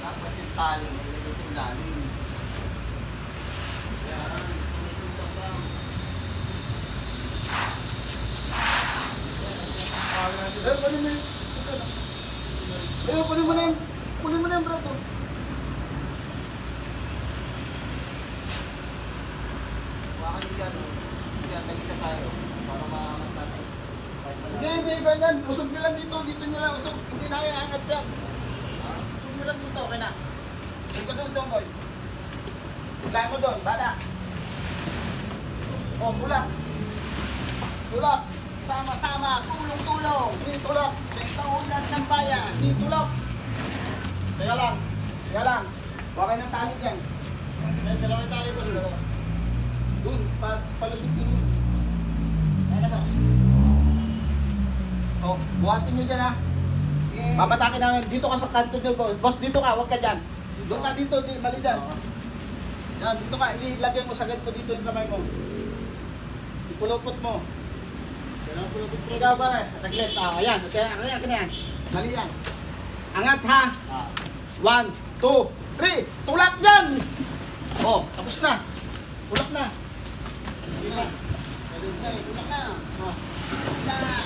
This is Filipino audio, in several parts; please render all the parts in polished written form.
Dapat yung tali, may ilagay sa ilalim. Yan. Kunin mo yun. Kunin mo na yun. Kunin mo na yung brato. Baka nyo dyan, yan, nag-isa tayo. Para maamat natin. Hindi, ganyan. Usog nyo lang dito. Dito nyo lang usog. Hindi na kaya angat dyan. Usog nyo lang dito. Okay na. Usog ka doon, boy. Biglayan mo doon. Bada. O, tulak. Tulak. Sama-sama. Tulong-tulong. Hindi, tulak. Sa ikaunlan ng bayan. Hindi, tulak. Teka lang. Teka lang. Huwag kayo ng tali dyan. May dalawang tali, boss. Doon. Palusog din yun. Ayan na, boss. O, buhatin nyo dyan, ha. Papatakin namin. Dito ka sa kanto nyo, boss. Boss, dito ka. Huwag ka dyan. Doon ka dito. Mali dyan. Yan, dito ka. Ilagay mo sagad mo dito yung kamay mo. Ipulupot mo. Yan, pulupot mo. Ikaw ba rin? Saglit. Ayan. Ayan, yan. Mali yan. Angat, ha. 1, 2, 3. Tulak dyan! O, tapos na. Tulak na. Hindi na. Tulak na. O. Tulak.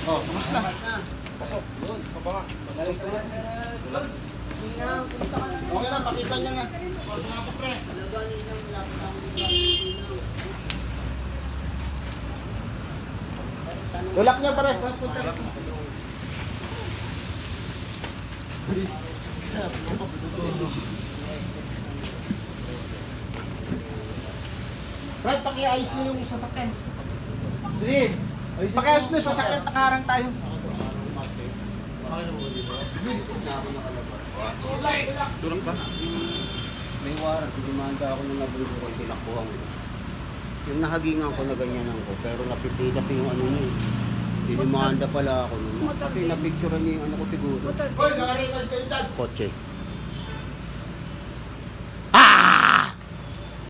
O, tapos na. Pasok. Yun. Kapaka. Tulak. Okay lang, pakita niya nga. Pumasok, pre. Tulak niya, pare. Brad, pakiayos niyo yung sasakyan. Pakiayos niyo yung sasakyan, nakaharang tayo. Durang ba? May warrant, dumanda ako ng nabulgo ko, tinakbuhan ko. Yung nahagingan ko na ganyan ko, pero napiti kasi yung ano niya. Dinimanda pala ako nun. Kasi napicturean niya yung ano ko siguro. Hoy, nakarecord kayo dyan! Kotse.